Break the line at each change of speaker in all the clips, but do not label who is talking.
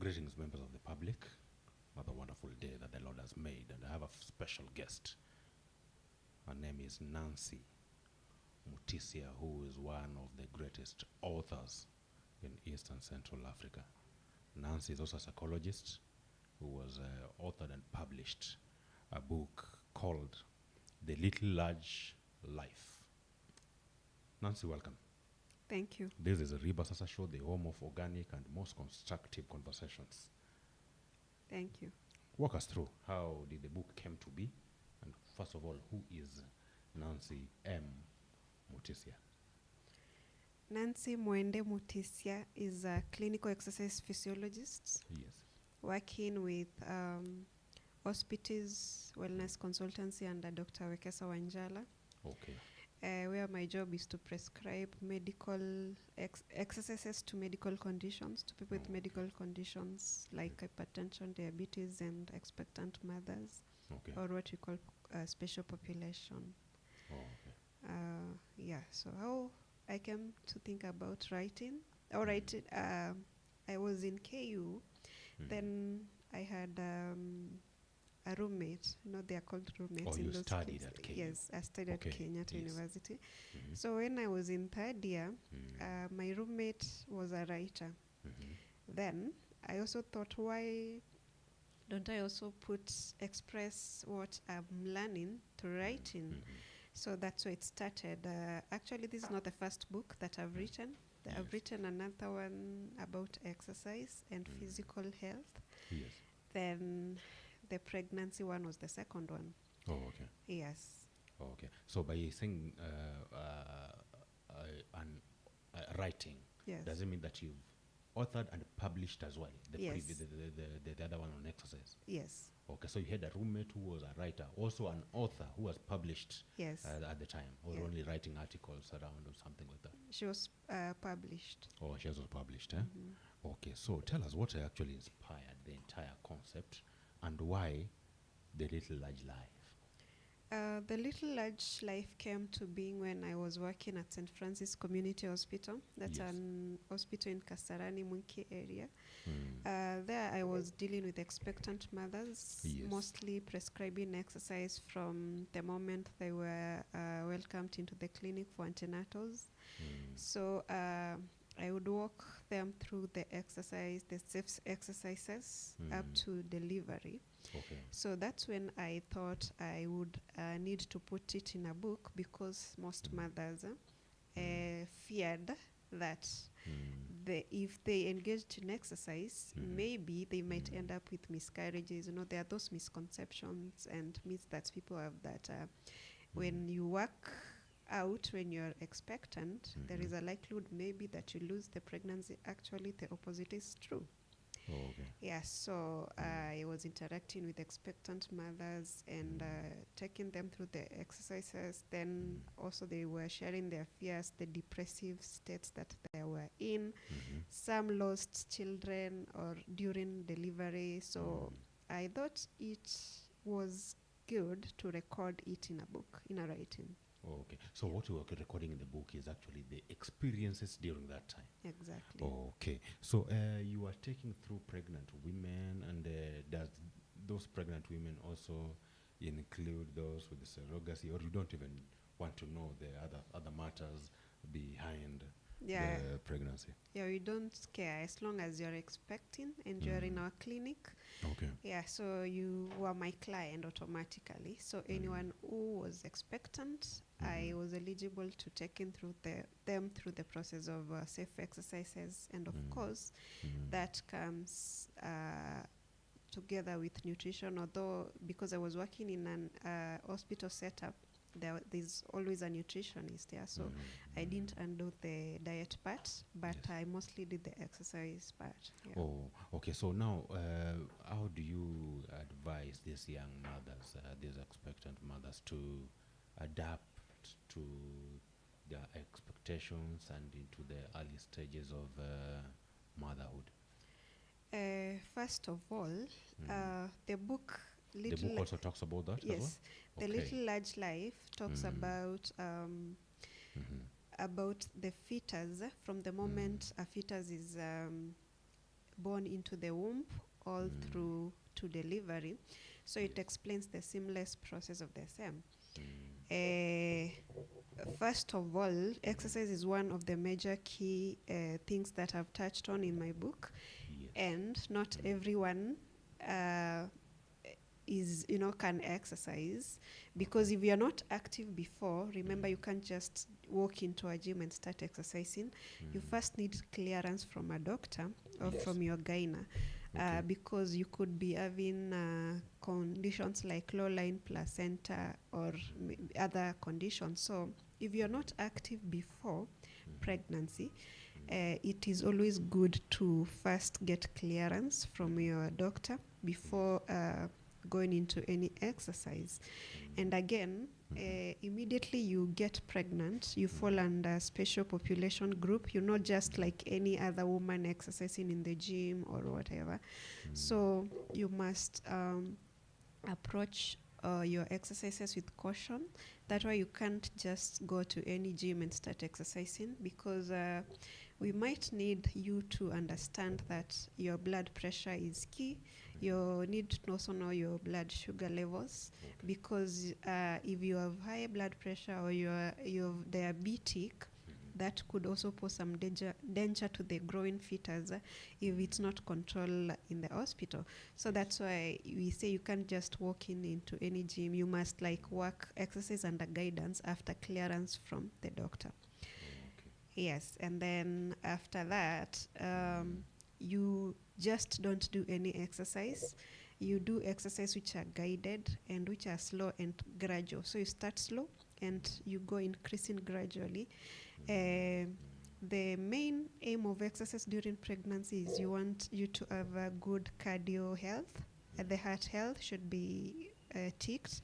Greetings, members of the public. Another wonderful day that the Lord has made, and I have a special guest. Her name is Nancy Mutisya, who is one of the greatest authors in East and Central Africa. Nancy is also a psychologist who was authored and published a book called The Little Large Life. Nancy, welcome.
Thank you.
This is a RIBA SASA show, the home of organic and most constructive conversations.
Thank you.
Walk us through how did the book came to be, and first of all, who is Nancy M. Mutisya?
Nancy Mwende Mutisya is a clinical exercise physiologist
Yes.
working with hospitals, wellness consultancy under Dr. Wekesa Wanjala,
Okay.
where my job is to prescribe medical exercises to medical conditions, to people with medical conditions like hypertension, diabetes, and expectant mothers,
Okay.
or what we call special population.
Oh, okay.
Yeah, so how I came to think about writing, I was in KU, then I had a roommate. They are called roommates.
Oh,
in
you
those
studied
cases.
at KU?
Yes, I studied
Okay,
at Kenyatta
yes.
University.
Mhm.
So when I was in third year, my roommate was a writer.
Mhm.
Then I also thought, why don't I also express what I'm learning to writing?
Mhm.
So that's where it started. Actually, this is not the first book that I've written. I've
Yes.
written another one about exercise and physical health.
Yes.
Then the pregnancy one was the second one.
Oh, okay.
Yes.
Oh, okay. So by saying writing,
Yes.
does it mean that you've authored and published as well?
Yes.
The other one on exercise.
Yes.
Okay, so you had a roommate who was a writer, also an author who was published
Yes.
at the time, or
Yeah.
only writing articles around or something like that.
She was published.
Oh, she was published, eh? Okay, so tell us what actually inspired the entire concept and why The Little Large Life.
The Little Large Life came to being when I was working at St. Francis Community Hospital. That's
Yes.
an hospital in Kasarani, Munki area. There I was dealing with expectant mothers,
Yes.
mostly prescribing exercise from the moment they were welcomed into the clinic for antenatals. So I would walk them through the safe exercises up to delivery.
Okay.
So that's when I thought I would need to put it in a book, because most mothers feared that if they engaged in exercise, maybe they might end up with miscarriages. There are those misconceptions and myths that people have that when you work out when you're expectant, there is a likelihood maybe that you lose the pregnancy. Actually, the opposite is true.
Oh, okay.
Yeah, so I was interacting with expectant mothers and taking them through the exercises. Then also they were sharing their fears, the depressive states that they were in. Some lost children or during delivery. So I thought it was good to record it in a book, in a writing.
Oh, okay. So what you are recording in the book is actually the experiences during that time.
Exactly.
Okay. So you are taking through pregnant women, and does those pregnant women also include those with the surrogacy, or you don't even want to know the other matters behind the pregnancy?
Yeah, we don't care as long as you're expecting and you're in our clinic.
Okay.
Yeah, so you were my client automatically. So anyone who was expectant, I was eligible to take them through the process of safe exercises. And of course, that comes together with nutrition, although because I was working in an hospital setup, there's always a nutritionist there. So I didn't undo the diet part, but
Yes.
I mostly did the exercise part. Yeah.
Oh, okay. So now, how do you advise these young mothers, these expectant mothers, to adapt to their expectations and into the early stages of motherhood?
First of all, the book
The book also talks about that as well?
Yes, The
Okay.
Little Large Life talks about the fetus from the moment a fetus is born into the womb all through to delivery. So it explains the seamless process of the same. First of all, exercise is one of the major key things that I've touched on in my book.
Yes.
And not everyone can exercise, because if you're not active before, remember, you can't just walk into a gym and start exercising. You first need clearance from a doctor or from your gyna, because you could be having conditions like low-lying placenta or other conditions. So if you're not active before pregnancy, it is always good to first get clearance from your doctor before going into any exercise. And again, immediately you get pregnant, you fall under special population group. You're not just like any other woman exercising in the gym or whatever. So you must approach your exercises with caution. That way you can't just go to any gym and start exercising, because we might need you to understand that your blood pressure is key. You need to also know your blood sugar levels, because if you have high blood pressure or you're diabetic, that could also pose some danger to the growing fetus if it's not controlled in the hospital. So that's why we say you can't just walk into any gym. You must work exercise under guidance after clearance from the doctor. Yes, and then after that, you just don't do any exercise. You do exercise which are guided and which are slow and gradual. So you start slow and you go increasing gradually. The main aim of exercise during pregnancy is you want you to have a good cardio health. The heart health should be ticked.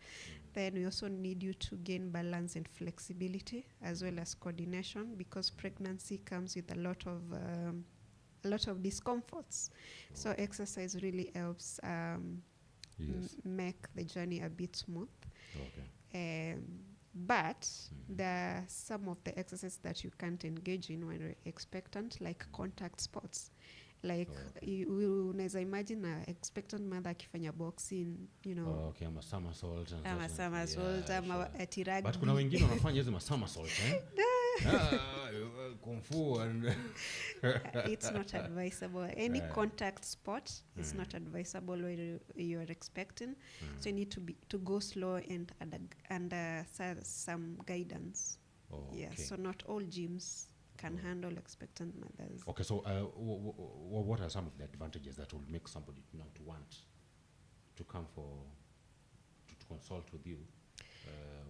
Then we also need you to gain balance and flexibility, as well as coordination, because pregnancy comes with a lot of discomforts. So exercise really helps make the journey a bit smooth. But there are some of the exercises that you can't engage in when you're expectant, like contact sports. Unaweza imagine a expectant mother akifanya boxing,
ama somersault and
ama somersault, ama ati rugby.
But kuna wengine wanafanya hizo somersault kung fu and
it's not advisable. Any contact sport is not advisable when you are expecting. So you need to go slow and under some guidance. So not all gyms can handle expectant mothers.
Okay, so what are some of the advantages that will make somebody now to want to come to consult with you,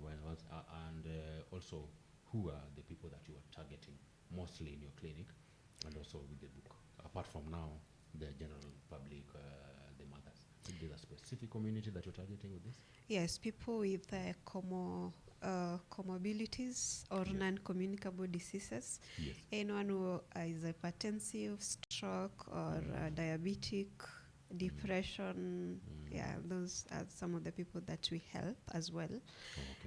and also who are the people that you are targeting mostly in your clinic and also with the book, apart from now the general public, the mothers? Is there a specific community that you're targeting with this?
Yes, people with comorbidities or non-communicable diseases.
Yes.
Anyone who is hypertensive, stroke, or diabetic, depression. Those are some of the people that we help as well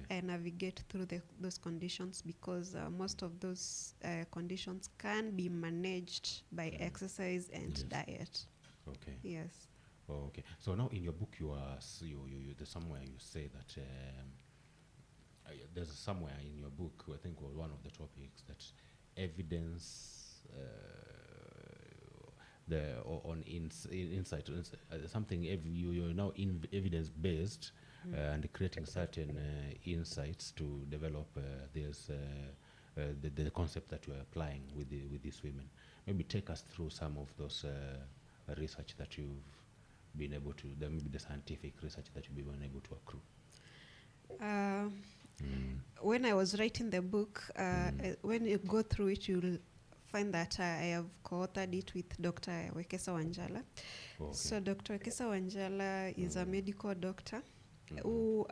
and navigate through those conditions, because most of those conditions can be managed by exercise and diet. Yes.
Okay. So now in your book, there's somewhere you say that there's somewhere in your book, I think one of the topics, that evidence on insight, something you're now evidence based and creating certain insights to develop the concept that you're applying with these women. Maybe take us through some of those research that you've been able to, maybe the scientific research that you've been able to accrue.
When I was writing the book, when you go through it, you'll find that I have co-authored it with Dr. Wekesa Wanjala. So Dr. Wekesa Wanjala is a medical doctor who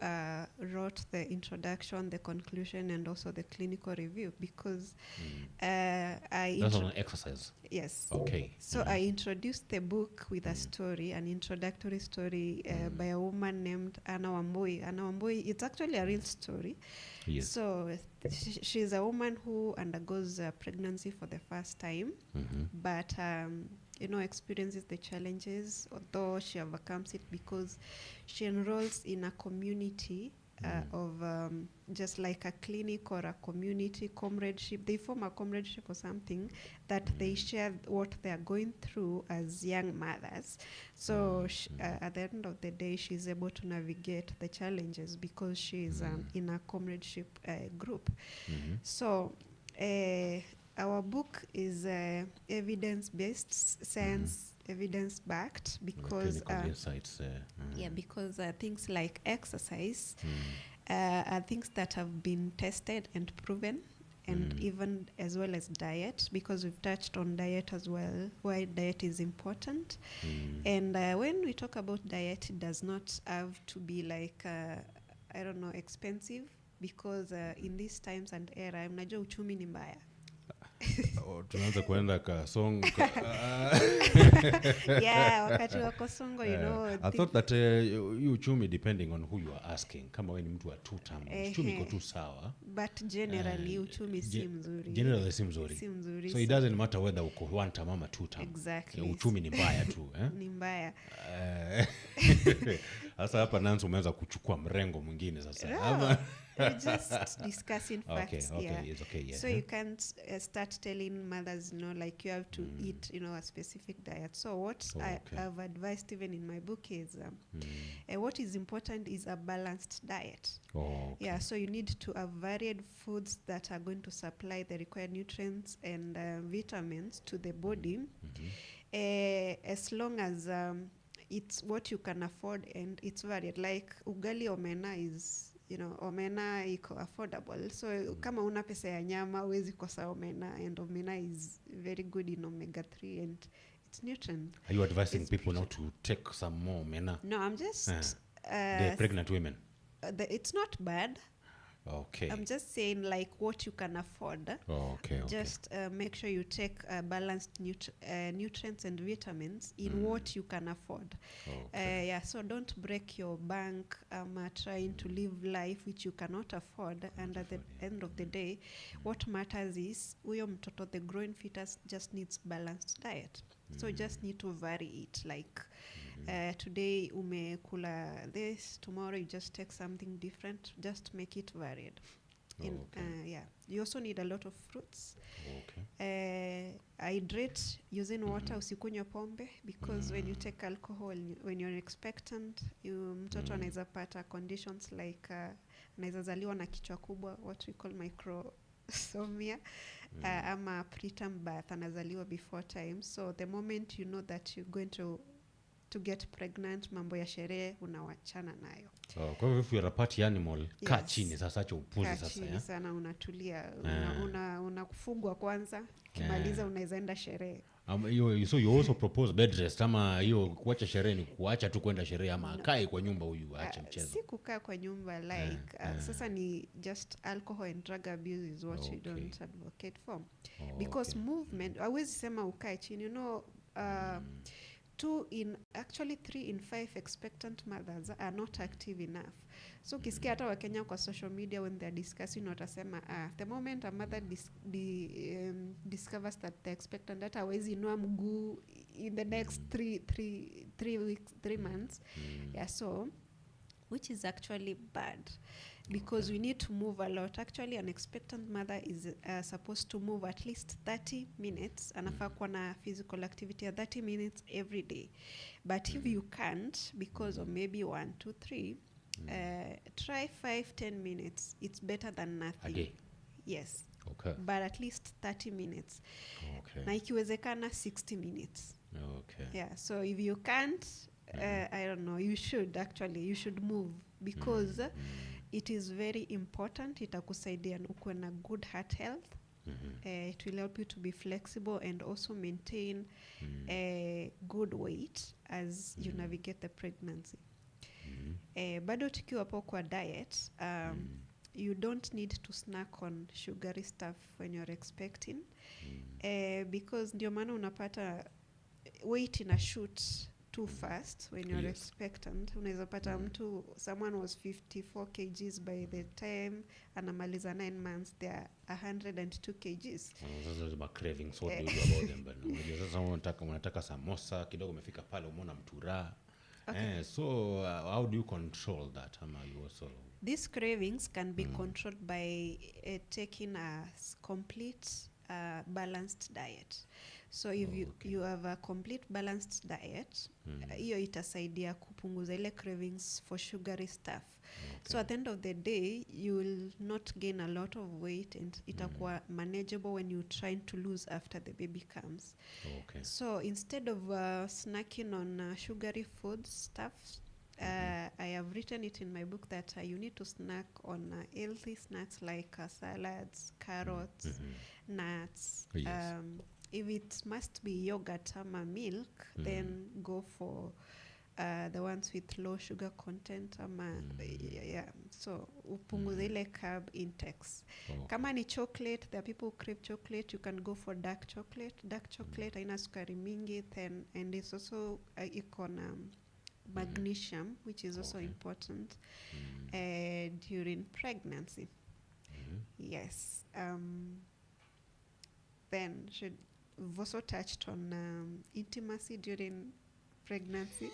wrote the introduction, the conclusion, and also the clinical review, because
that's on exercise.
Yes.
Okay.
So I introduced the book with a story, an introductory story by a woman named Anna Wambui. Anna Wambui, it's actually a real story.
Yes.
So she's a woman who undergoes pregnancy for the first time, but experiences the challenges, although she overcomes it because she enrolls in a community of just like a clinic or a community comradeship. They form a comradeship or something that they share what they are going through as young mothers. So at the end of the day, she's able to navigate the challenges because she's in a comradeship group. So our book is evidence-based, science evidence-backed, because
insights,
because things like exercise are things that have been tested and proven, and even as well as diet, because we've touched on diet as well, why diet is important. And when we talk about diet, it does not have to be like expensive, because in these times and era, mnajua uchumi ni mbaya.
Tunaanza kuenda kasongo.
Yeah, wakati wako songo,
I thought that uchumi, depending on who you are asking, kama wewe ni mtu wa two term, uchumi iko tu sawa.
But generally uchumi si mzuri.
Generally si mzuri. So it doesn't matter whether uko one term ama two term.
Exactly.
Uchumi ni mbaya tu,
Ni mbaya.
Sasa hapa Nancy umeanza kuchukua mrengo mwingine sasa.
No, we're just discussing facts.
Okay, it's okay, yeah.
So you can't start telling mothers, like you have to eat, a specific diet. So what I've advised even in my book is what is important is a balanced diet. Yeah, so you need to have varied foods that are going to supply the required nutrients and vitamins to the body, as long as it's what you can afford and it's varied. Like ugali omena is, omena iko affordable. So kama una pesa ya nyama, huwezi kosa omena, and omena is very good in omega-3 and it's nutrient.
Are you advising people now to take some more omena?
No, I'm just
the pregnant women.
It's not bad.
Okay.
I'm just saying like what you can afford.
Okay.
Just make sure you take balanced nutrients and vitamins in what you can afford.
Okay.
So don't break your bank trying to live life which you cannot afford. And at the end of the day, what matters is huyo mtoto, the growing fetus, just needs balanced diet. So you just need to vary it. Like today umekula this, tomorrow you just take something different. Just make it varied. You also need a lot of fruits. Hydrate using water, usikunywe pombe, because when you take alcohol, when you're expectant, mtoto anaweza pata conditions like anaweza zaliwa na kichwa kubwa, what we call microsomia, ama preterm birth, anazaliwa before time. So the moment you know that you're going to get pregnant, mambo ya sherehe unawachana nayo.
Kwa hivyo if you're a party animal, kaa chini sasa, acha upuzi sasa.
Kaa chini sana, unatulia, unakufugwa kwanza, kimaliza unaweza enda sherehe.
So you also propose bed rest, ama hiyo kuacha sherehe ni kuacha tu kwenda sherehe, ama akae kwa nyumba huyu aache mchezo?
Si kukaa kwa nyumba like sasa ni just alcohol and drug abuse is what we don't advocate for. Because movement, hawezi sema ukae chini, 3 in 5 expectant mothers are not active enough. So ukisikia hata Wakenya kwa social media when they are discussing, watasema the moment a mother discovers that they're expectant, hata hawezi inua mguu in the next 3 months. So which is actually bad, because we need to move a lot. Actually, an expectant mother is supposed to move at least 30 minutes. Anafaa kuwa na physical activity at 30 minutes every day. But if you can't, because of maybe 1, 2, 3, try 5-10 minutes. It's better than nothing.
A day?
Yes.
Okay.
But at least 30 minutes.
Okay.
Na ikiwezekana 60 minutes.
Okay.
Yeah, so if you can't, I don't know, you should move, because it is very important. Itakusaidia ukuwe na good heart health. It will help you to be flexible and also maintain a good weight as you navigate the pregnancy. Bado tukiwa hapo kwa diet, you don't need to snack on sugary stuff when you're expecting, because ndio maana unapata weight ina shoot too fast when you're expectant. Unaweza pata someone was 54 kgs by the time anamaliza 9 months, they are 102 kgs.
Those are cravings. What do you do about them? But sasa unataka samosa kidogo, umefika pale umeona mtura.
Okay.
So how do you control that? You also
These cravings can be controlled by taking a complete balanced diet. So if you have a complete balanced diet, hiyo itasaidia kupunguza ile cravings for sugary stuff. So at the end of the day, you will not gain a lot of weight, and itakuwa manageable when you're trying to lose after the baby comes. So instead of snacking on sugary food stuff, I have written it in my book that you need to snack on healthy snacks like salads, carrots, nuts.
Yes.
If it must be yogurt or milk, then go for the ones with low sugar content. So upunguze ile carb intakes. Kama ni chocolate, there are people who crave chocolate, you can go for dark chocolate. Dark chocolate haina sukari mingi, and it's also magnesium, which is also important during pregnancy. Yes. Then we've also touched on intimacy during pregnancy.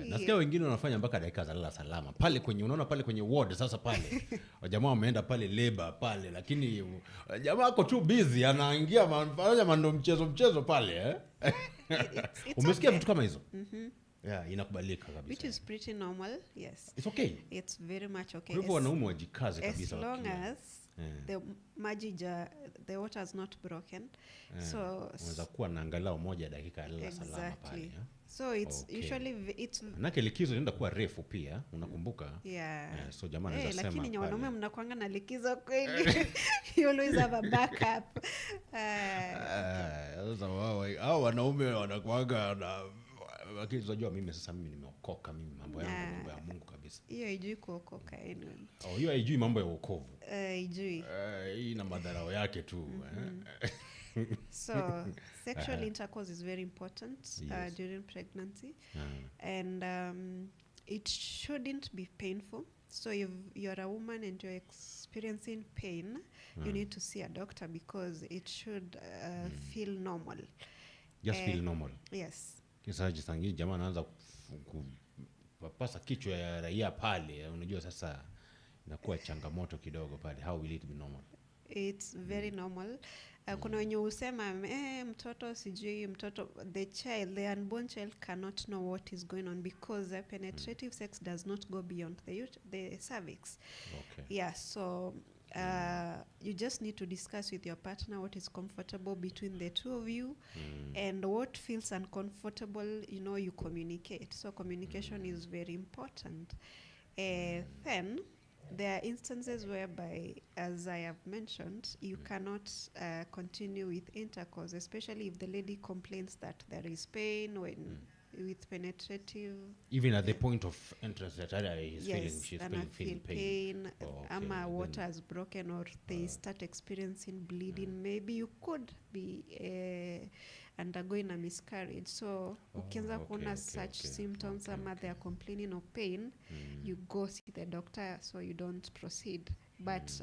Nasikia wengine wanafanya mpaka dakika za lala salama pale kwenye, unaona pale kwenye ward. Sasa pale wajamaa wameenda pale labor pale, lakini jamaa ako too busy, anaingia mando mchezo pale umesikia vitu kama hizo? Yeah, inakubalika kabisa.
Which is pretty normal, yes.
It's okay.
It's very much okay.
Kwa hivyo wanaume wajikaze kabisa.
As long as the water is not broken. So
unaweza kuwa na angalau moja dakika lala salama pale.
So it's usually
nake likizo inaenda kuwa refu pia, unakumbuka? So jamaa anaweza sema
lakini wanaume mnakuanga na likizo kweli. You always have a backup.
Sasa wao wanaume wanakuanga na, lakini unajua mimi nimeokoka, mimi mambo yangu mambo ya Mungu kabisa.
Hiyo haijui kuokoka anyway.
Hiyo haijui mambo ya wokovu.
Haijui.
Hii na madharau yake tu.
So sexual intercourse is very important during pregnancy. And it shouldn't be painful. So if you're a woman and you're experiencing pain, you need to see a doctor, because it should feel normal.
Just feel normal.
Yes.
Kisa jisangi jamaa anaanza kupasa kichwa ya raia pale, unajua sasa inakuwa changamoto kidogo pale. How will it be normal?
It's very normal. Kuna wenye usema mtoto the unborn child cannot know what is going on, because penetrative sex does not go beyond the cervix. Yeah, so you just need to discuss with your partner what is comfortable between the two of you, and what feels uncomfortable, you communicate. So communication is very important. Then there are instances whereby, as I have mentioned, you cannot continue with intercourse, especially if the lady complains that there is pain when with penetrative.
Even at the point of entrance, that she's feeling pain.
Ama water has broken, or they start experiencing bleeding. Maybe you could be undergoing a miscarriage. So ukianza kuona such symptoms, ama they are complaining of pain, you go see the doctor so you don't proceed. But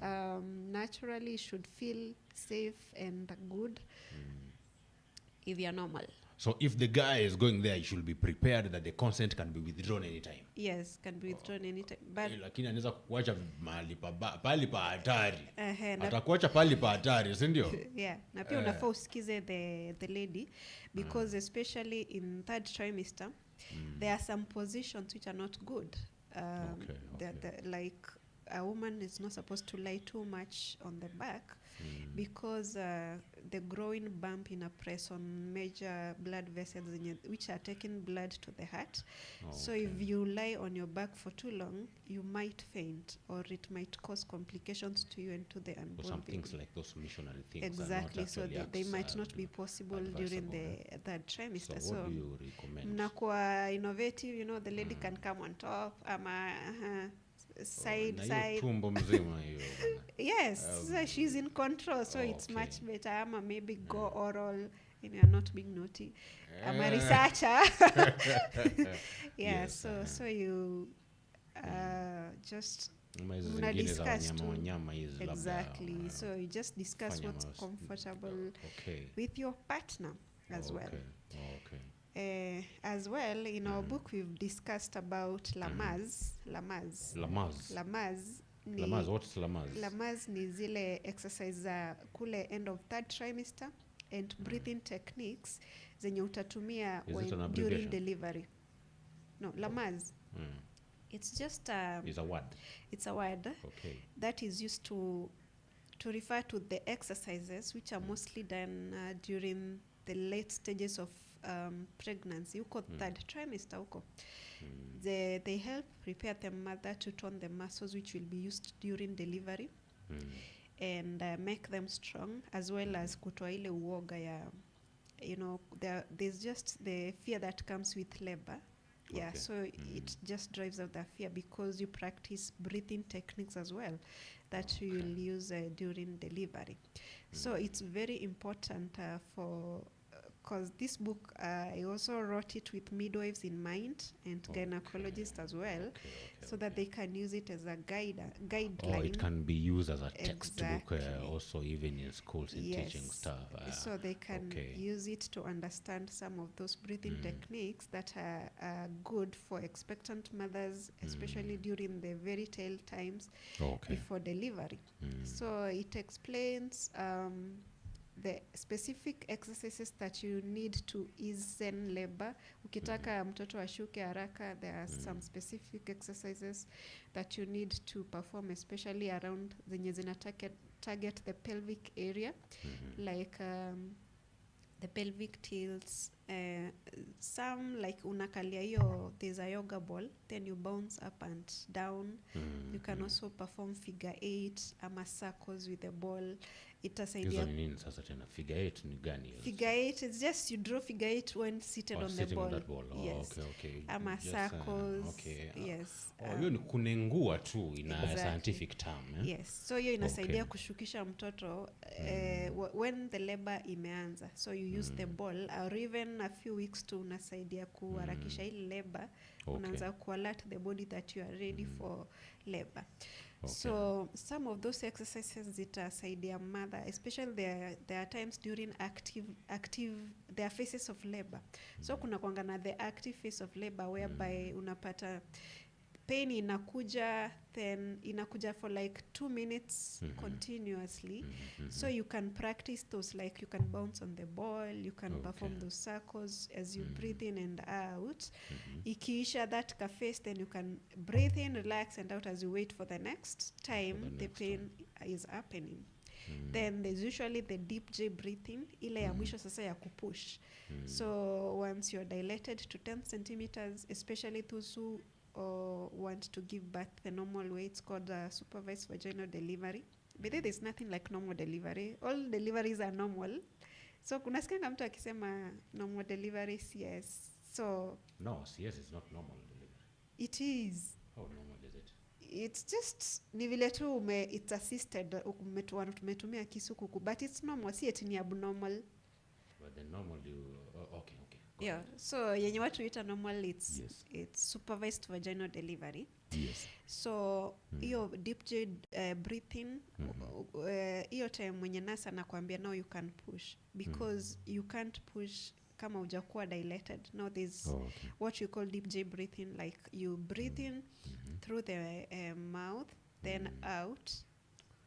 naturally you should feel safe and good if you're normal.
So if the guy is going there, you should be prepared that the consent can be withdrawn anytime.
Yes, can be withdrawn anytime. But
lakini anaweza kuacha pali pa hatari. Atakuacha pali pa hatari, si ndio?
Yeah, na pia unafaa usikize the lady, because especially in third trimester, there are some positions which are not good. Like a woman is not supposed to lie too much on the back, because the growing bump in a press on major blood vessels which are taking blood to the heart. So if you lie on your back for too long, you might faint, or it might cause complications to you and to the unborn.
Some things like those missionary things.
Exactly. So they might not be possible during the third trimester.
So what do you recommend?
Mnakuwa innovative, the lady can come on top, ama side.
Tumbo mzima hiyo.
Yes, so she's in control, so it's much better. Ama maybe go oral, you're not being naughty. I'm a researcher.
Yes,
so you just Muna discuss
wanyama hizi labda.
Exactly. So you just discuss what's comfortable with your partner as well. As well, in our book we've discussed about Lamaze.
What's Lamaze?
Lamaze ni zile exercise za kule end of third trimester and breathing techniques zenye utatumia during delivery. No, Lamaze. It's just
it's a word.
It's a word that is used to refer to the exercises which are mostly done during the late stages of pregnancy. Uko third trimester uko. They help prepare the mother to tone the muscles which will be used during delivery and make them strong, as well as kutoa ile uoga ya, you know, there's just the fear that comes with labor. Yeah, so it just drives out the fear because you practice breathing techniques as well that you will use during delivery. So it's very important for, because this book, I also wrote it with midwives in mind and gynecologists as well, so that they can use it as a guideline.
Oh, it can be used as a textbook, also even in schools in teaching stuff.
So they can use it to understand some of those breathing techniques that are good for expectant mothers, especially during the very tail times before delivery. So it explains the specific exercises that you need to ease labor. Ukitaka mtoto ashuke haraka, there are some specific exercises that you need to perform, especially around zenye zina target the pelvic area, like the pelvic tilts. Some like unakalia hiyo, there's a yoga ball, then you bounce up and down. You can also perform figure 8 ama circles with the ball.
Itasaidia. Nini sasa tena figure 8 ni gani?
Figure 8 is just you draw figure 8 when seated on the ball.
On that ball.
Yes.
Okay.
Ama circles. Yes.
Hiyo ni kunengua tu ina scientific term.
Yes. So hiyo inasaidia kushukisha mtoto when the labor imeanza. So you use the ball or even a few weeks to unasaidia kuharakisha ile labor. Unaanza kualert the body that you are ready for labor. So some of those exercises zitasaidia mother, especially there are times during active there are phases of labor. So kuna kwanga na the active phase of labor whereby unapata pain inakuja, then inakuja for like 2 minutes continuously. So you can practice those, like you can bounce on the ball, you can perform those circles as you breathe in and out. Ikiisha that phase, then you can breathe in, relax, and out as you wait for the next time the pain is happening. Then there's usually the deep J breathing, ile ya mwisho sasa ya kupush. So once you're dilated to 10 centimeters, especially those who want to give birth the normal way, it's called supervised vaginal delivery. But there's nothing like normal delivery. All deliveries are normal. So kunasikia mtu akisema normal delivery CS. So
no, CS is not normal delivery.
It is.
How normal is it?
It's just ni vile tu it's assisted, umetumia kisu kuku, but it's normal, si eti ni abnormal.
But the normal okay.
Yeah, so yenye watu huita normal, it's supervised vaginal delivery.
Yes.
So hiyo deep J breathing, hiyo time mwenye nasa anakuambia now you can push, because you can't push kama hujakuwa dilated. Now there's what you call deep J breathing, like you breathe in through the mouth, then out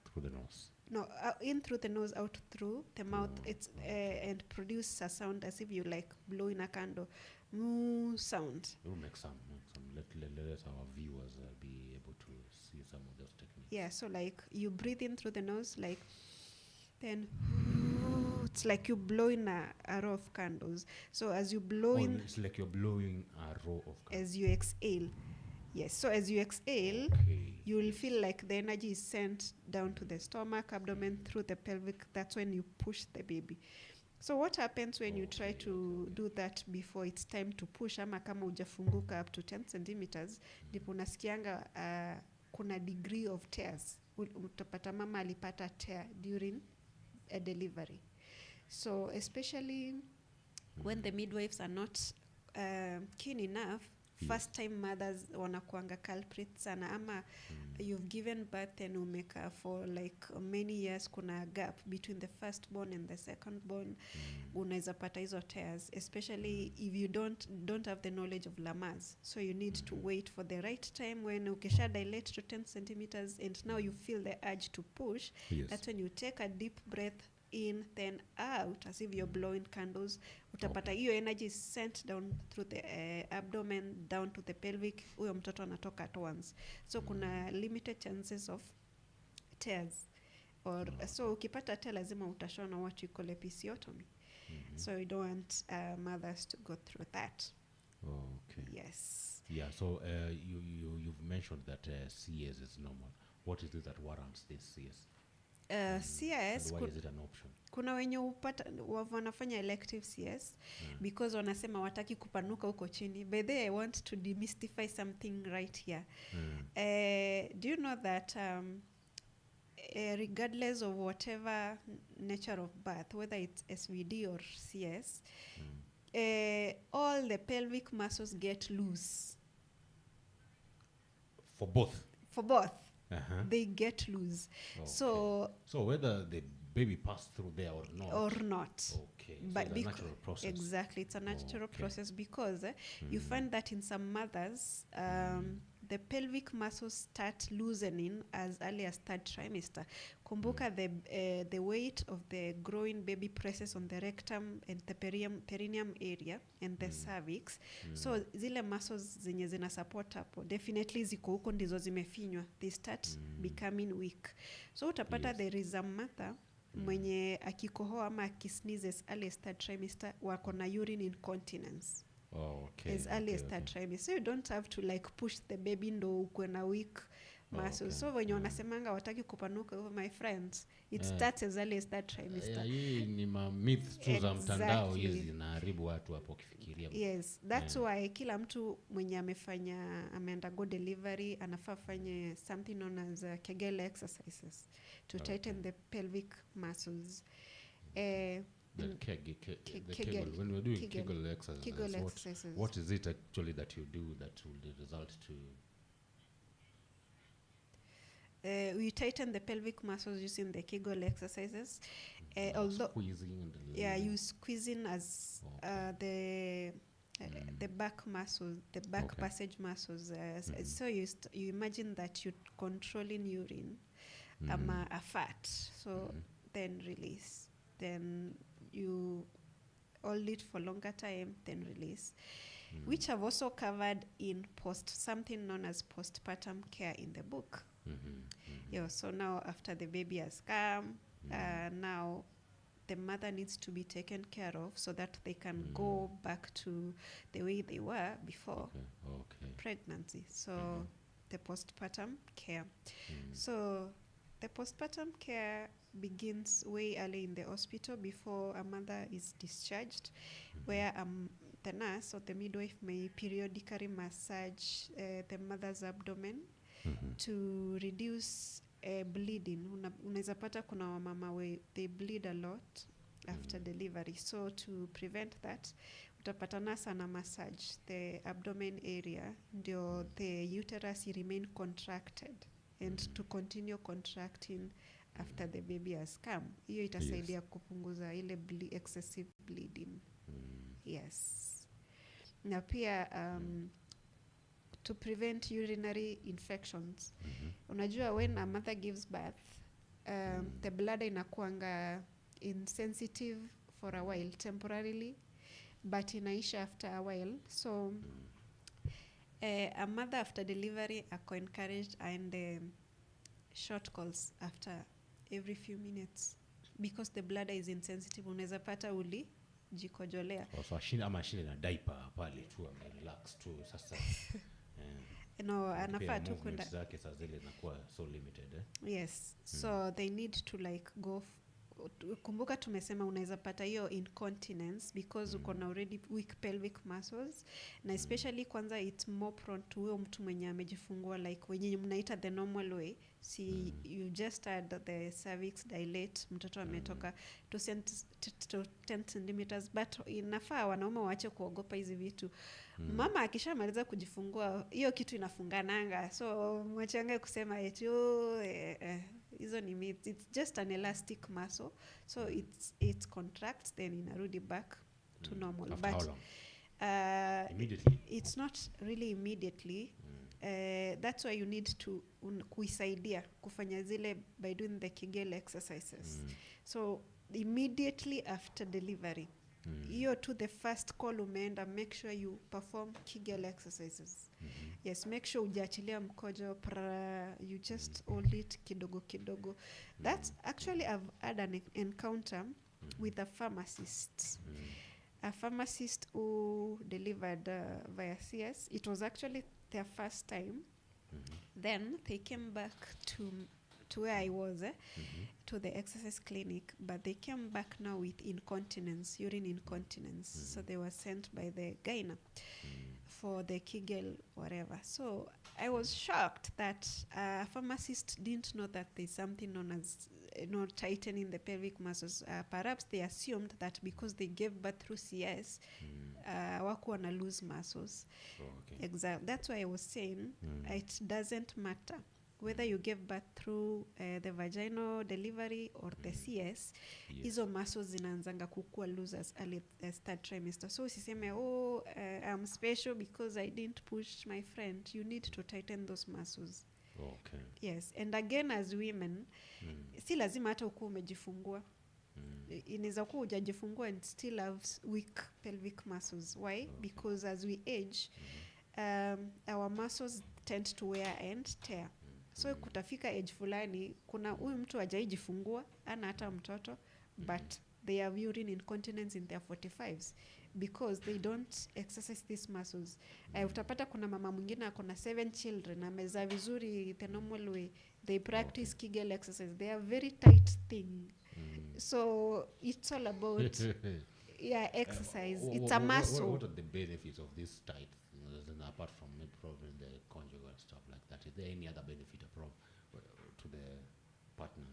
through the nose.
No, in through the nose, out through the mouth. It's and produce a sound as if you like blow in a candle. Sound.
It will make some. Let our viewers be able to see some of those techniques.
Yeah, so like you breathe in through the nose, like then it's like you blow in a row of candles. So as you blow in,
it's like you're blowing a row of candles.
As you exhale. Yes, so as you exhale, you will feel like the energy is sent down to the stomach, abdomen, through the pelvic. That's when you push the baby. So what happens when you try to do that before it's time to push, ama kama hujafunguka up to 10 centimeters, ndipo unasikianga kuna degree of tears. Utapata mama alipata tear during a delivery. So especially when the midwives are not keen enough first time mothers wanakuanga culprits sana, ama you've given birth and umeka for like many years, kuna gap between the first born and the second born, unaweza pata hizo tears, especially if you don't have the knowledge of Lamaze. So you need to wait for the right time when ukisha dilate to 10 centimeters and now you feel the urge to push. That's when you take a deep breath in, then out, as if you're blowing candles. Utapata hiyo energy is sent down through the abdomen down to the pelvic, huyo mtoto anatoka at once. So kuna limited chances of tears, or so ukipata tear lazima utashona what you call episiotomy. So you don't want mothers to go through that. Yes.
Yeah, so you've mentioned that CS is normal. What is it that warrants this CS?
CS,
why is it an option?
Kuna wenye wanafanya elective CS because wanasema wataki kupanuka huko chini. By the way, I want to demystify something right here. Do you know that regardless of whatever nature of birth, whether it's SVD or CS, all the pelvic muscles get loose.
For both?
For both. They get loose. So
whether the baby passed through there or not. Okay.
But
so it's a natural process.
Exactly, it's a natural process because you find that in some mothers, the pelvic muscles start loosening as early as third trimester. Kumbuka the weight of the growing baby presses on the rectum and the perineum area and the cervix. So zile muscles zenye zina support hapo definitely ziko huko ndizo zimefinywa. They start becoming weak. So utapata there is a mother mwenye akikohoa ama akisneezes early as third trimester wako na urine incontinence. As early as third trimester. So you don't have to like push the baby ndo ukwe na weak muscles. So when you wanasemanga wataki kupanuka, my friends, it starts as early as third trimester.
Hii ni myths tu za mtandao hizi zinaharibu watu hapo kifikiria.
Yes, that's why kila mtu mwenye ameundergo delivery anafaa fanye something known as Kegel exercises to tighten the pelvic muscles.
Kegel, when we're doing Kegel exercises, what is it actually that you do that will result to?
We tighten the pelvic muscles using the Kegel exercises. Although
squeezing
you squeezing as the back muscles, the back passage muscles. So you imagine that you're controlling urine, a fat. So then release. Then you hold it for longer time, then release. Which I've also covered in something known as postpartum care in the book. Yeah, so now after the baby has come, now the mother needs to be taken care of so that they can go back to the way they were before pregnancy. So the postpartum care. So the postpartum care begins way early in the hospital before a mother is discharged, where the nurse or the midwife may periodically massage the mother's abdomen to reduce bleeding. Unaweza pata kuna wamama they bleed a lot after delivery. So to prevent that, utapata nurse ana massage the abdomen area ndio the uterus remain contracted and to continue contracting after the baby has come. Hiyo itasaidia kupunguza ile excessive bleeding. Yes. Na pia to prevent urinary infections. Unajua when a mother gives birth, the bladder inakuanga insensitive for a while, temporarily, but inaisha after a while. So a mother after delivery ako encouraged and short calls after every few minutes because the bladder is insensitive. Unaweza pata jikojolea.
So ashinde na diaper pale tu relax tu sasa.
No, anafaa tu
kwenda zake saa zile zinakuwa so limited.
Yes. So they need to like go kumbuka tumesema unaweza pata hiyo incontinence because uko na already weak pelvic muscles, na especially kwanza it's more prone to huyo mtu mwenye amejifungua, like wenye mnaita the normal way. You just had the cervix dilate, mtoto ametoka to 10 centimeters, but inafaa wanaume waache kuogopa hizi vitu. Mama akishamaliza kujifungua hiyo kitu inafungananga, so mwachange kusema eti hizo ni myths. It's just an elastic muscle, so it contracts then inarudi back to normal.
After
but
how long? Immediately?
It's not really immediately. That's why you need to kuisaidia kufanya zile by doing the Kegel exercises. So immediately after delivery, hiyo to the first call umeenda, make sure you perform Kegel exercises. Yes, make sure ujaachilia mkojo, you just hold it kidogo kidogo. That's actually, I've had an encounter with a pharmacist. A pharmacist who delivered via CS. It was actually their first time. Then they came back to where I was, to the exercise clinic, but they came back now with incontinence, urine incontinence. So they were sent by the gyna for the Kegel whatever. So I was shocked that a pharmacist didn't know that there's something known as tightening the pelvic muscles. Perhaps they assumed that because they gave birth through CS, wako wana lose muscles. Exactly. That's why I was saying it doesn't matter whether you gave birth through the vaginal delivery or the CS. Hizo muscles zinaanzanga kukua losers early as third trimester. So usiseme I'm special because I didn't push my friend. You need to tighten those muscles.
Okay.
Yes, and again as women, si lazima hata ukuwa umejifungua. Inaweza kuwa hujajifungua and still have weak pelvic muscles. Why? Because as we age, our muscles tend to wear and tear. So kutafika age fulani, kuna huyu mtu hajaijifungua, ana hata mtoto, but they have urine incontinence in their 45s because they don't exercise these muscles. Utapata kuna mama mwingine akona 7 children, amezaa vizuri the normal way. They practice Kegel exercise. They are very tight thing. So it's all about exercise. It's a muscle.
What are the benefits of this tight, apart from maybe probably the conjugal stuff like that? Is there any other benefit to the partner?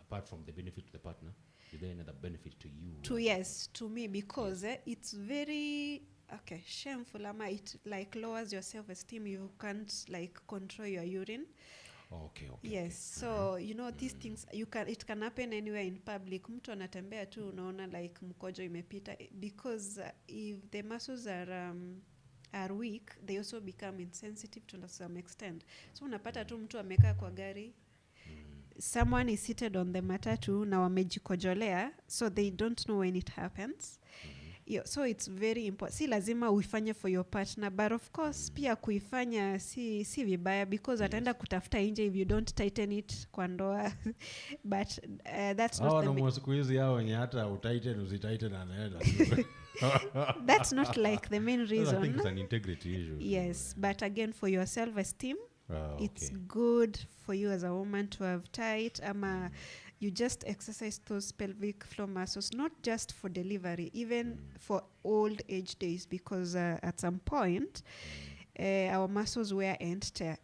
Apart from the benefit to the partner, is there any other benefit to you?
Yes, to me, because it's very shameful. It like lowers your self-esteem. You can't like control your urine.
Okay.
Yes, so you know these things it can happen anywhere in public. Mtu anatembea tu unaona like mkojo imepita, because if the muscles are weak, they also become insensitive to some extent. So unapata tu mtu amekaa kwa gari, someone is seated on the matatu na wamejikojolea, so they don't know when it happens. So it's very important. Si lazima uifanye for your partner, but of course pia kuifanya si vibaya, because ataenda kutafuta nje if you don't tighten it kwa ndoa. But that's not the
siku hizi hao wenye hata utighten usitighten anaenda.
That's not like the main reason.
I think it's an integrity issue.
Yes, but again for your self-esteem, it's good for you as a woman to have tight, you just exercise those pelvic floor muscles, not just for delivery, even for old age days, because at some point our muscles wear and tear.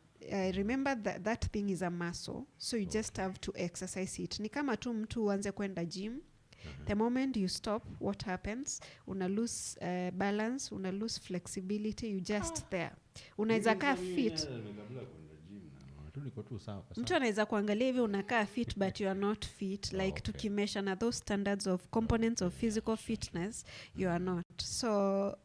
Remember that thing is a muscle, so you just have to exercise it. Ni kama tu mtu uanze kwenda gym. The moment you stop, what happens? Una lose balance, una lose flexibility, you just there. Unaweza kaa fit. Mtu anaweza kuangalia hivi unakaa fit but you are not fit, like tukimesha na those standards of components of physical fitness, you are not. So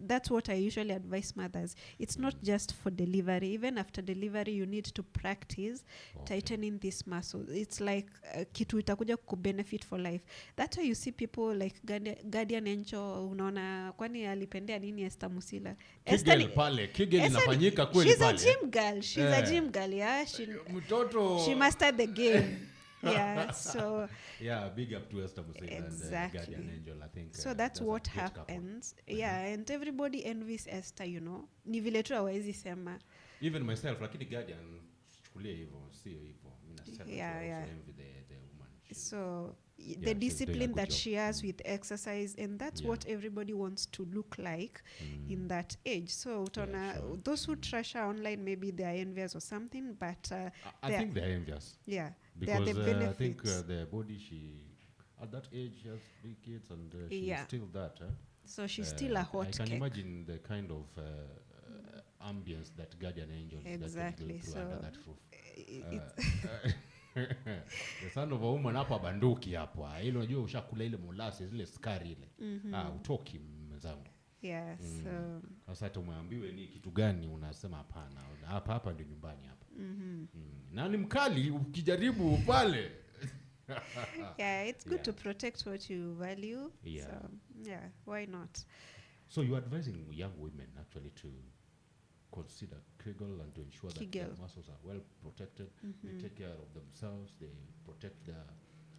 that's what I usually advise mothers. It's not just for delivery. Even after delivery you need to practice tightening this muscle. It's like kitu itakuja kubenefit for life. That's why you see people like Guardian Angel, unaona kwani alipendea nini Esther Musila.
Kegel inafanyika kweli pale.
She's a gym girl. She's a gym girl, yeah. She mastered the game. Yeah, so
big up to Esther Musila and Guardian Angel, I think.
So that's what happens. And everybody envies Esther, you know. Ni vile tu hawezi sema.
Even myself, lakini Guardian chukulia hivyo, sio hivyo. Mimi nasema envy the woman.
So
Yeah,
the
she's doing a
discipline
good
that
job.
she has with exercise, and that's
Yeah.
what everybody wants to look like in that age. So utaona,
sure.
those who trash her online, maybe they are envious or something, but
I think they're envious.
yeah, they are
Because
the
I think
benefits.
the body at that age, she has big kids, and she's
Yeah.
still that.
So she's still a hot
I can
cake.
imagine the kind of ambience that guardian angels
Exactly.
that could go through
So
under that roof.
it's
The son of a woman hapa banduki hapa, ile unajua ushakula ile molasses ile skari ile. Utoki mzangu.
yeah. So
Sasa tumeambiwe ni kitu gani, unasema hapana, hapa ndio nyumbani hapa. Na ni mkali ukijaribu pale.
yeah, it's good to protect what you value.
Yeah.
So yeah, why not?
So you're advising young women actually to consider Kegel and to ensure that their muscles are well protected. They take care of themselves. They protect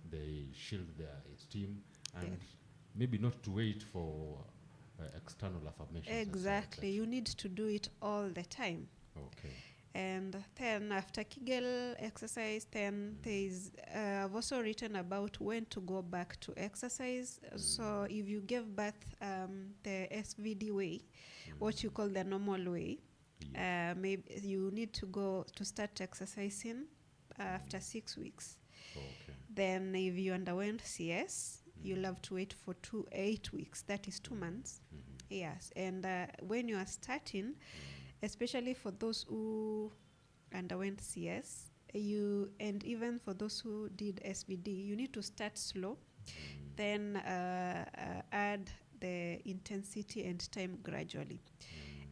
they shield their esteem, and maybe not to wait for external affirmations.
Exactly. You need to do it all the time.
Okay.
And then after Kegel exercise, then there's I've also written about when to go back to exercise. So if you give birth the SVD way, what you call the normal way, maybe you need to go to start exercising after 6 weeks.
Okay.
Then if you underwent CS, you'll have to wait for 8 weeks. That is 2 months. Yes. And when you are starting, especially for those who underwent CS, and even for those who did SVD, you need to start slow, then add the intensity and time gradually.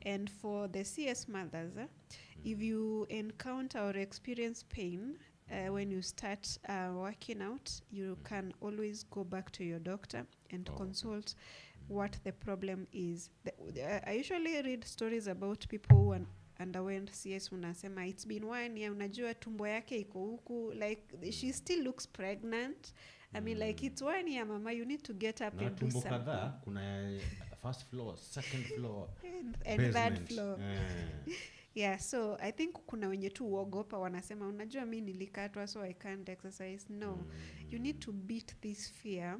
And for the CS mothers, if you encounter or experience pain when you start working out, you can always go back to your doctor and consult what the problem is. I usually read stories about people who underwent CS, unasema it's been 1 year, unajua tumbo yake iko huku, like she still looks pregnant. I mean, like, it's 1 year, mama, you need to get up and do something. Kadhaa,
kuna first floor, second floor,
and third floor. Yeah, so I think kuna wenye tu uogopa, wanasema unajua mimi nilikatwa so I can't exercise. No, you need to beat this fear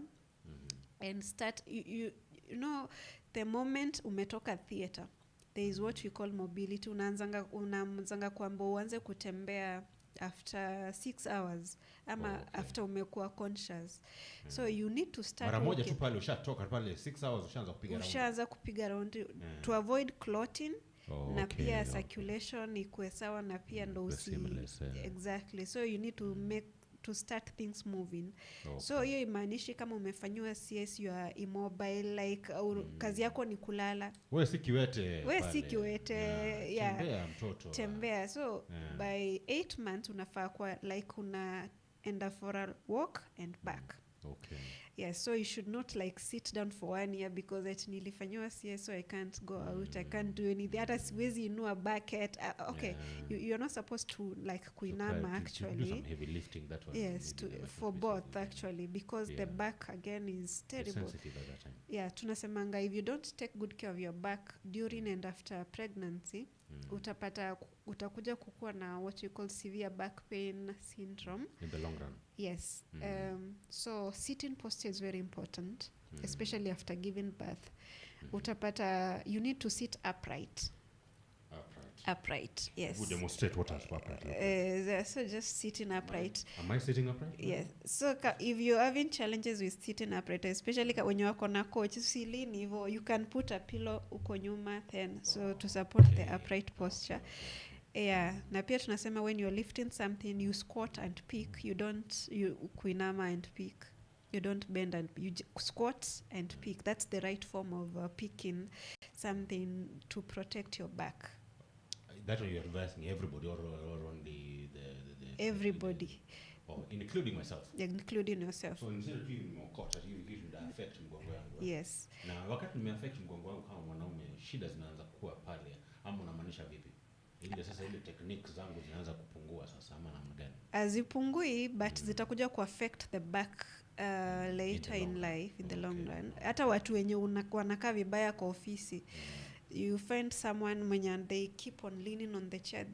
and start. You know, the moment umetoka theater, there is what we call mobility. Unaanzanga kwamba uanze kutembea after 6 hours ama after umekuwa conscious. So you need to start
mara moja tu pale ushatoka pale 6 hours ushaanza kupiga round
to avoid clotting. Na pia circulation ikuwe sawa, na pia ndo exactly. So you need to start things moving. So hiyo imaanishi kama umefanyiwa CS you are immobile, like kazi yako ni kulala.
Wewe si kiwete.
Yeah.
Tembea mtoto.
Tembea. So by 8 months unafaa kwa like una enda for a walk and back.
Okay.
Yeah, so you should not like sit down for 1 year because it nilifanyiwa CS so I can't go out, I can't do anything. Hata siwezi inua bucket. Okay, you're not supposed to like kuinama actually.
Do some heavy lifting that one.
Yes, for both actually, because the back again is terrible.
Sensitive at that time.
Yeah, tunasemanga if you don't take good care of your back during and after pregnancy, utakuja kukua na what you call severe back pain syndrome
in the long run.
Yes. So sitting posture is very important, especially after giving birth. Utapata you need to sit upright. Upright, yes.
Would demonstrate what upright.
So just sitting upright.
Am I sitting upright?
Yes. So if you're having challenges with sitting upright, especially when you wako na coach, you can put a pillow uko nyuma then, so to support the upright posture. Yeah, na pia tunasema when you're lifting something, you squat and pick. You kuinama and pick. You don't bend and you squat and pick. That's the right form of picking something to protect your back.
That way you're advising everybody or only the
everybody.
Including myself.
Including yourself.
So instead of being more caught, you affect mgongo yangu.
Yes.
Na wakati nimeaffect mgongo wangu kama mwanaume, shida zinaanza kuwa pale, ama unamaanisha vipi? Ile sasa ile technique zangu zinaanza kupungua sasa ama namna gani? Azipungui,
but zitakuja kuaffect the back later in life, in the long run. Hata watu wenye wanakaa vibaya kwa ofisi, you find someone mwenye they keep on leaning on the chair,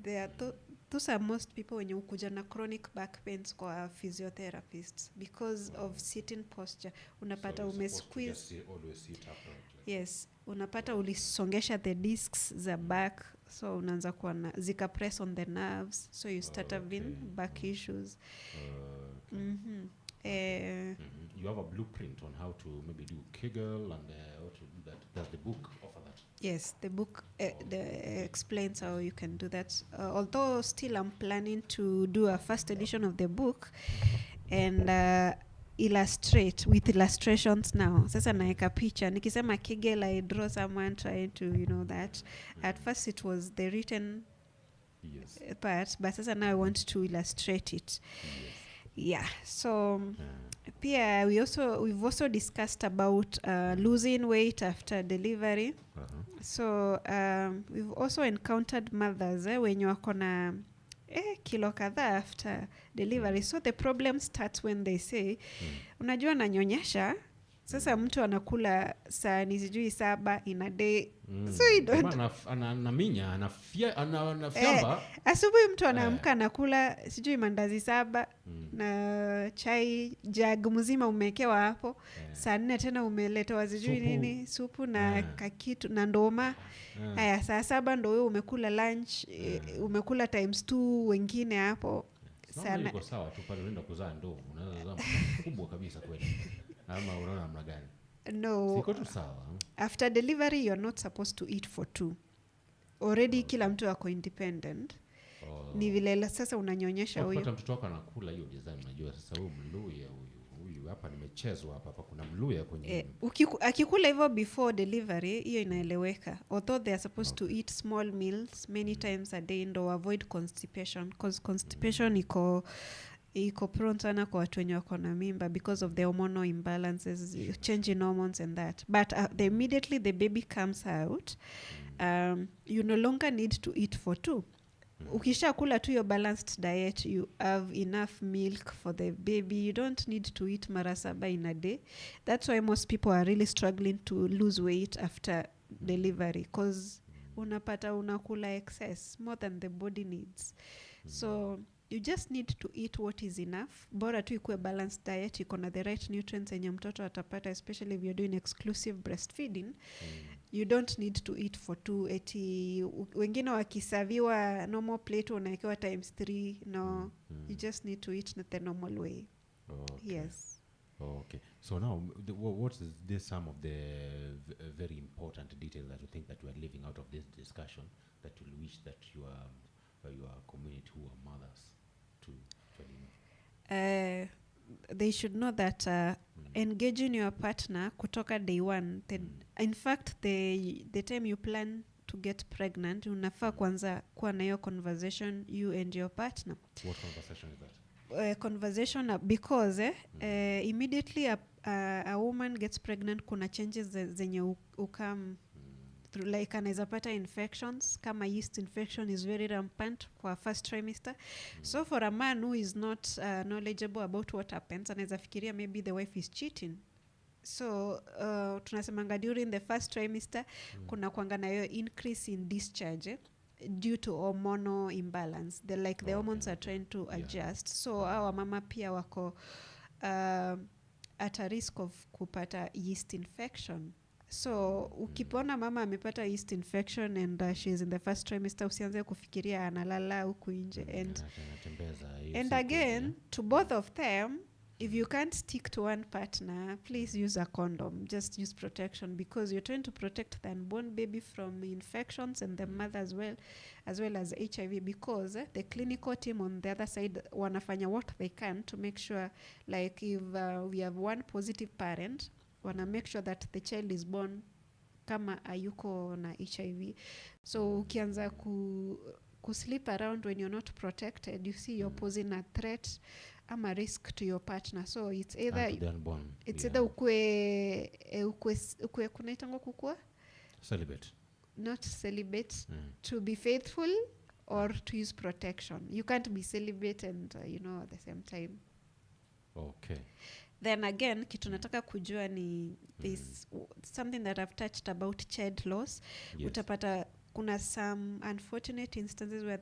those are most people wenye ukuja na chronic back pains kwa physiotherapists because of sitting posture. Unapata umesqueeze. Yes, unapata ulisongesha the discs za back, so unaanza kuwa na zika press on the nerves, so you start having back issues.
You have a blueprint on how to maybe do Kegel and how to do that. Does the book offer that?
Yes, the book explains how you can do that. Although still I'm planning to do a first edition of the book and illustrate with illustrations now. Sasa naeka picha. Nikisema Kegel, I draw someone trying to, that. At first it was the written part, but sasa now I want to illustrate it. Yeah, so pia we've also discussed about losing weight after delivery. So we've also encountered mothers wenye wako na kilo kadhaa after delivery. So the problem starts when they say unajua nanyonyesha, sasa mtu anakula sahani sijui 7 in a day. So you don't
anaminya anafyamba.
Asubuhi mtu anaamka anakula sijui mandazi 7 na chai jug mzima umewekewa hapo. Saa 4 tena umeletewa sijui nini, supu na kakitu na ndoma. Haya saa 7 ndio wewe umekula lunch, umekula times 2 wengine hapo.
Sana iko sawa tu pale unaenda kuzaa ndoo, unaweza zama kubwa kabisa kweli. Ama unaona namna gani?
No.
Siko tu sawa.
After delivery you're not supposed to eat for 2. Already kila mtu ako independent. Ni vile sasa unanyonyesha huyu.
Hata mtoto wako anakula hiyo design, unajua sasa huyu mluya huyu hapa nimechezwa hapa kuna mluya kwenye.
Akikula hivyo before delivery hiyo inaeleweka. Although they are supposed to eat small meals many times a day to avoid constipation, because constipation iko prone sana kwa watu wenye wako na mimba because of the hormonal imbalances, change in hormones and that. But immediately the baby comes out, you no longer need to eat for 2. Ukisha kula tu your balanced diet, you have enough milk for the baby. You don't need to eat mara 7 in a day. That's why most people are really struggling to lose weight after delivery, because unapata unakula excess more than the body needs. So you just need to eat what is enough. Bora tu ikuwe balanced diet, iko na the right nutrients yenye mtoto atapata, especially if you're doing exclusive breastfeeding. You don't need to eat for 280. Wengine wakisaviwa normal plate unaekewa times 3. No, you just need to eat the normal way.
Okay.
Yes.
Okay. So now, what is this some of the very important details that you think that we are leaving out of this discussion that you wish that your community who are mothers to know?
They should know that engaging your partner kutoka day one. In fact, the time you plan to get pregnant, unafaa kwanza kuwa na hiyo conversation you and your partner.
What conversation is that?
Conversation because immediately a woman gets pregnant, kuna changes zenye ukam like anaweza pata infections. Kama yeast infection is very rampant kwa first trimester. So for a man who is not knowledgeable about what happens, anaweza fikiria maybe the wife is cheating. So tunasemanga during the first trimester kuna kwanga na hiyo increase in discharge due to hormonal imbalance. The hormones are trying to adjust. So our mama pia wako at a risk of kupata yeast infection. So ukipona mama amepata yeast infection and she's in the first trimester, usianze kufikiria analala huku nje. And again, to both of them, if you can't stick to one partner, please use a condom. Just use protection, because you're trying to protect the unborn baby from infections and the mother as well as HIV, because the clinical team on the other side wanafanya what they can to make sure, like if we have one positive parent, wanna make sure that the child is born kama ayuko na HIV. So ukianza ku sleep around when you're not protected, you see you're posing a threat ama risk to your partner. So it's either either ukwe kunaitangwa kukua
celibate,
not celibate, to be faithful or to use protection. You can't be celibate and at the same time.
Okay.
Then again, kitu nataka kujua ni this something that I've touched about child loss. Yes. Utapata kuna some unfortunate instances where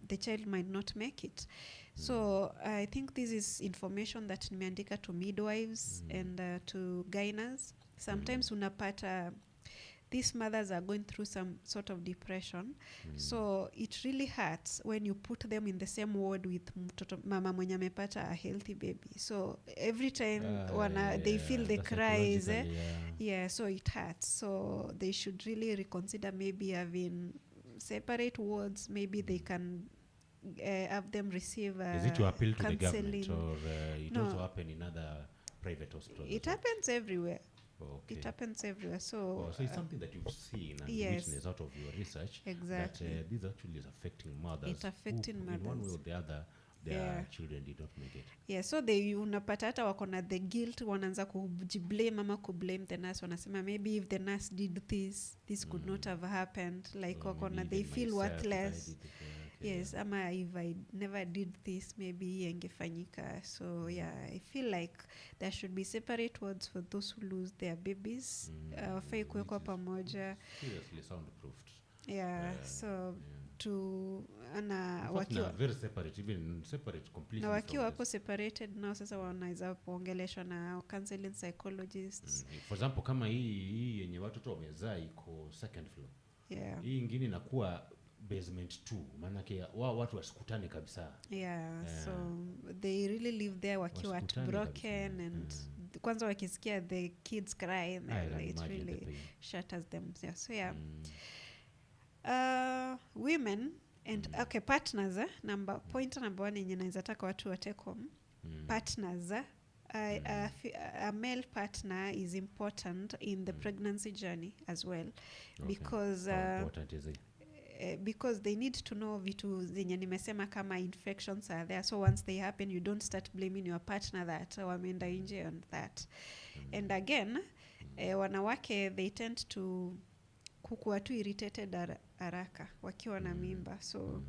the child might not make it. So I think this is information that nimeandika to midwives and to gyners. Sometimes unapata these mothers are going through some sort of depression. So it really hurts when you put them in the same ward with mama mwenye amepata a healthy baby. So every time they feel the cries, so it hurts. So they should really reconsider maybe having separate wards. Maybe they can have them receive
is it to appeal to
counseling.
the government, or it also happen in other private hospitals?
It happens everywhere.
Okay.
It happens everywhere. So
so it's something that you've seen and witnessed out of your research.
Exactly.
That this actually is affecting mothers.
It's affecting mothers.
In one way or the other, their children did not make it.
Yeah, so they unapata hata wako na the guilt, wanaanza kujiblame ama kublame the nurse, wanasema maybe if the nurse did this could not have happened, like wako na they feel worthless. Yes, ama if I never did this, maybe ingefanyika. So I feel like there should be separate wards for those who lose their babies. Wafai kuwekwa pamoja.
Seriously soundproofed.
So to
wakiwa very separate, even separate completely.
Na wakiwa wako separated now, sasa wanaweza kuongeleshwa na counseling psychologists.
For example, kama hii yenye watoto wamezaa iko second floor. Hii ingine inakuwa basement 2, maana watu wasikutane kabisa.
So they really live there wakiwa broken kabisa. And kwanza wakisikia the kids cry, it really shatters them. So women and partners, point number 1 yenye naweza taka watu wa take home. Partners, a male partner is important in the pregnancy journey as well. Because
how important is it?
Because they need to know vitu zenye nimesema kama infections are there, so once they happen you don't start blaming your partner that wameenda nje on that. And again, wanawake they tend to kukuwa tu irritated haraka wakiwa na mimba. So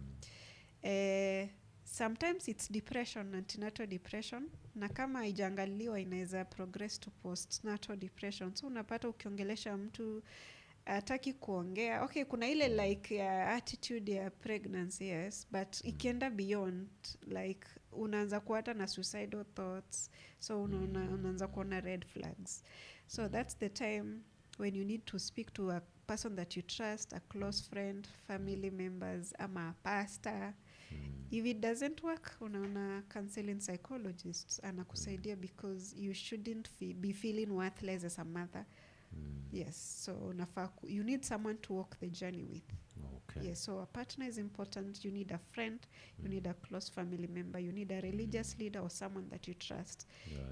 sometimes it's depression, antenatal depression, na kama haijaangaliwa inaweza progress to postnatal depression. So unapata ukiongelesha mtu ataki kuongea. Kuna ile like attitude ya pregnancy, yes, but ikienda beyond, like unaanza kuata na suicidal thoughts, so unaanza kuona red flags. So that's the time when you need to speak to a person that you trust, a close friend, family members, ama a pastor. If it doesn't work, unaona counseling psychologists anakusaidia, because you shouldn't be feeling worthless as a mother. Yes, so you need someone to walk the journey with. Yes, so a partner is important. You need a friend, you need a close family member, you need a religious leader or someone that you trust.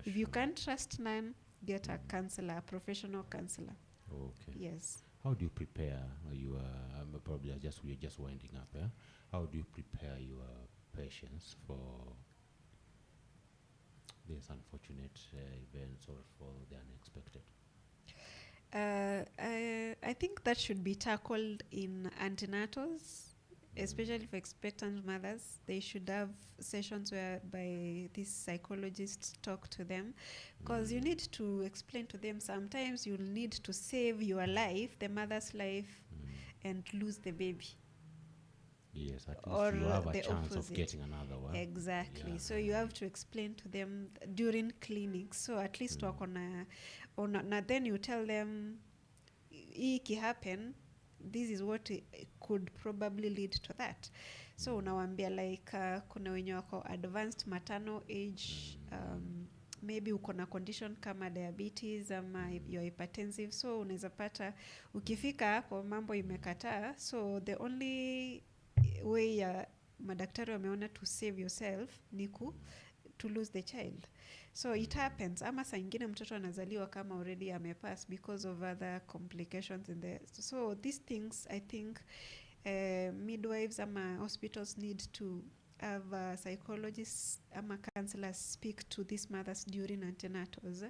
If you can't trust none, get a counselor, a professional counselor. Yes.
How do you prepare your probably we're just winding up, how do you prepare your patients for these unfortunate events or for the unexpected?
I think that should be tackled in antenatals, especially for expectant mothers. They should have sessions whereby these psychologists talk to them, because you need to explain to them sometimes you'll need to save your life, the mother's life, and lose the baby.
Yes, at least
or
you have a chance
opposite.
of getting another one.
Exactly. So you have to explain to them during clinics. So at least na then you tell them, iki happen, this is what could probably lead to that. So unawambia like kuna wenye wako advanced maternal age, maybe uko na condition kama diabetes ama you're hypertensive, so unaweza pata ukifika hapo mambo imekataa, so the only way madaktari wameona to save yourself ni to lose the child. So it happens. Ama saa ingine mtoto anazaliwa kama already amepass because of other complications in there. So these things, I think midwives ama hospitals need to have psychologists ama counselors speak to these mothers during antenatals,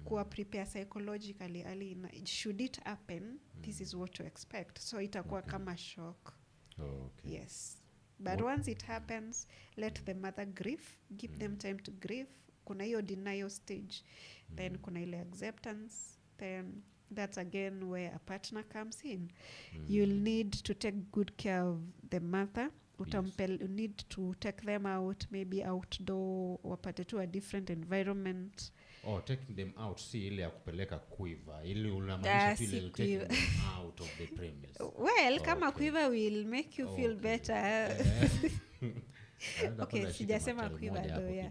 kuwa prepare psychologically early. Should it happen, this is what to expect. So itakuwa kama shock. Yes. But once it happens, let the mother grieve, give them time to grieve. Kuna hiyo denial stage, then kuna ile acceptance, then that's again where a partner comes in. You'll need to take good care of the mother. You need to take them out, maybe outdoor, wapate tu a different environment.
Taking them out, si ile ya kupeleka quiver, ili unamaanisha tu ile taking them out of the premise.
Well, kama quiver will make you feel better. Okay, sijasema quiver though, yeah.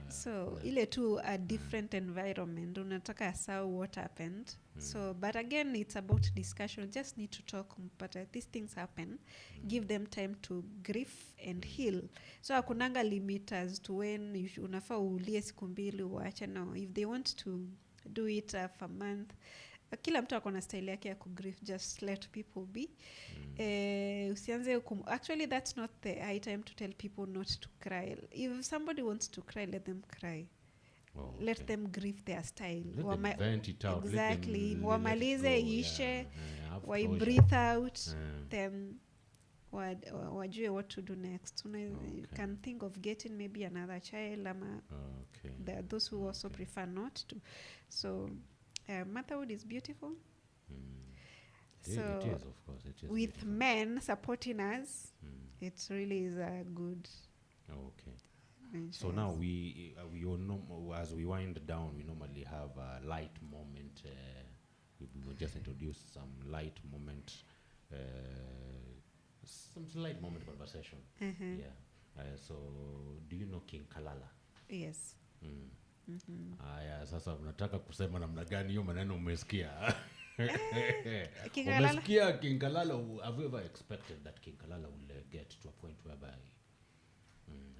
So ile tu a different environment, unataka saw what happened. So but again, it's about discussion. Just need to talk, but these things happen. Give them time to grieve and heal. So hakunanga limit as to when unafaa ulie siku mbili uache. No, if they want to do it for a month, kila mtu akona style yake ya kugrieve. Just let people be. Usianze actually that's not the high time to tell people not to cry. If somebody wants to cry, let them cry. Let them grieve their style.
Let them vent it out.
Exactly. Wamalize ishe. Why breathe out. Then wajue what to do next. You can think of getting maybe another child. There are those who also prefer not to. So motherhood is beautiful. So
it is, of course. It is
with
beautiful.
Men supporting us, it really is a good.
Okay. So now we all know, as we wind down, we normally have a light moment. We will just introduce some light moment, some light moment conversation. Yeah. So do you know King Kalala?
Yes.
Aya, sasa unataka kusema namna gani hiyo maneno umesikia?
King Kalala?
Umesikia King Kalala? Have you ever expected that King Kalala will get to a point whereby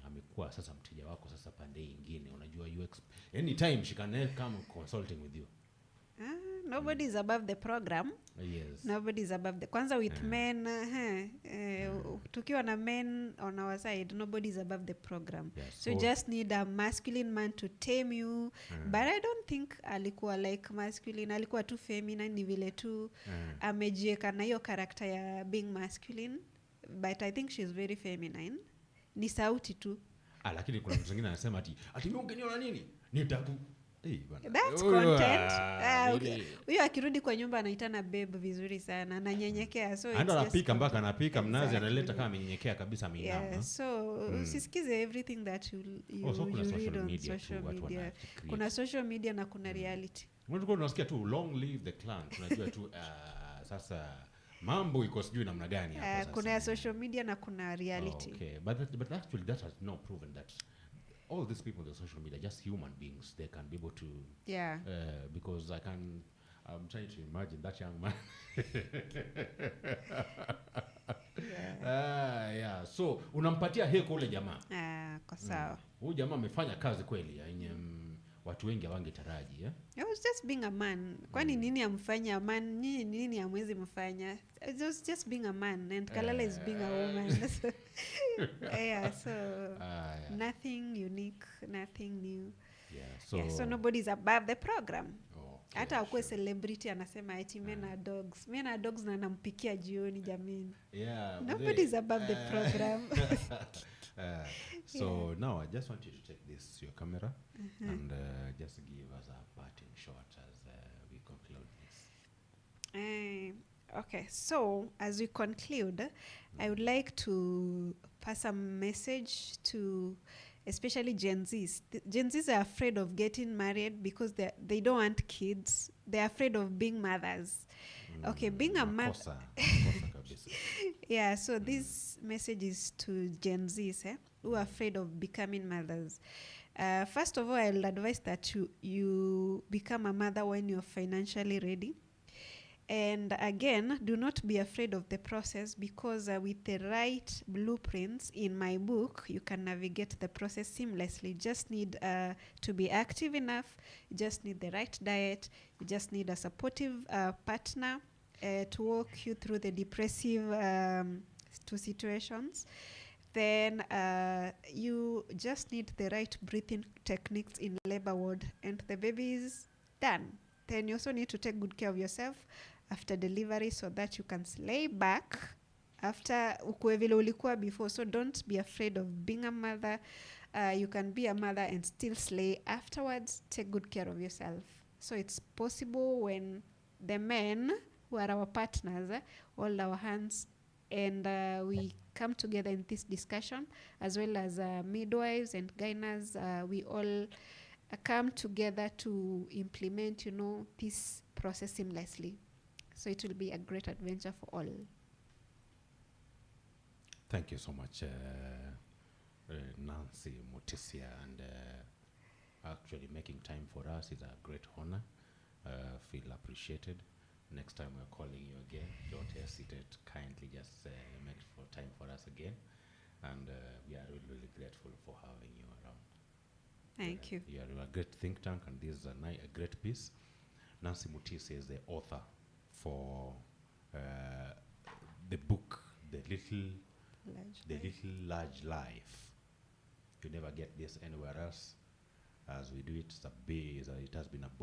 amekuwa sasa mteja wako sasa pande nyingine, unajua anytime she can come consulting with you?
Nobody is above the program.
Yes.
Nobody is above the. Kwanza with men, tukiwa na men on our side, nobody is above the program.
Yes.
So you just need a masculine man to tame you. But I don't think alikuwa like masculine. Alikuwa tu feminine, ni vile tu amejieka na hiyo character ya being masculine. But I think she's very feminine. Ni sauti tu.
Lakini kuna mtu mwingine anasema ati mimi ungeniona nini? Nitaku
That's content. Huyo akirudi kwa nyumba anaitana babe vizuri sana, ananyenyekea. So
ando anapika mpaka anapika mnazi analeta kama amenyenyekea kabisa minama.
Yeah, so usisikize everything that you read on social media. Kuna social media na kuna reality.
Unajua unasikia tu long live the clan. Unajua tu sasa mambo iko sijui namna gani hapa sasa.
Kuna social media na kuna reality.
Okay, but actually that has not proven that all these people on the social media are just human beings. They can be able to because I'm trying to imagine that young man. Yeah. So unampatia heko ule jamaa.
Kwa sawa.
Huyu jamaa amefanya kazi kweli yenye watu wengi hawangetaraji.
I was just being a man. Kwani nini amfanya man? Nini amwezi mfanya? It was just being a man, and Kalala is being a woman. So nothing unique, nothing new. So nobody's above the program. Hata ukwe celebrity anasema eti men are dogs. Men are dogs na nampikia jioni jamini. Nobody's above the program.
So now I just want you to take your camera and just give us a parting shot as we conclude this.
Okay, so as we conclude, I would like to pass a message to especially Gen Zs. Gen Zs are afraid of getting married because they don't want kids. They're afraid of being mothers. Okay, being a mother. Yeah, so this message is to Gen Zs who are afraid of becoming mothers. First of all, I'll advise that you become a mother when you're financially ready. And again, do not be afraid of the process, because with the right blueprints in my book, you can navigate the process seamlessly. You just need to be active enough. You just need the right diet. You just need a supportive partner to walk you through the depressive two situations. Then you just need the right breathing techniques in labor ward, and the baby is done. Then you also need to take good care of yourself after delivery so that you can lay back after ukue vile ulikuwa before. So don't be afraid of being a mother. You can be a mother and still slay afterwards. Take good care of yourself. So it's possible when the men who are our partners hold our hands, and we come together in this discussion, as well as midwives and gyners. We all come together to implement, this process seamlessly. So it will be a great adventure for all.
Thank you so much, Nancy, Mutisya, and actually making time for us is a great honor. Feel appreciated. Next time we're calling you again, don't hesitate. Kindly just make for time for us again. And we are really, really grateful for having you around.
Thank you.
You are a great think tank, and this is a great piece. Nancy Mutisya is the author for the book, The Little Large Life. You never get this anywhere else. As we do it, it has been a book.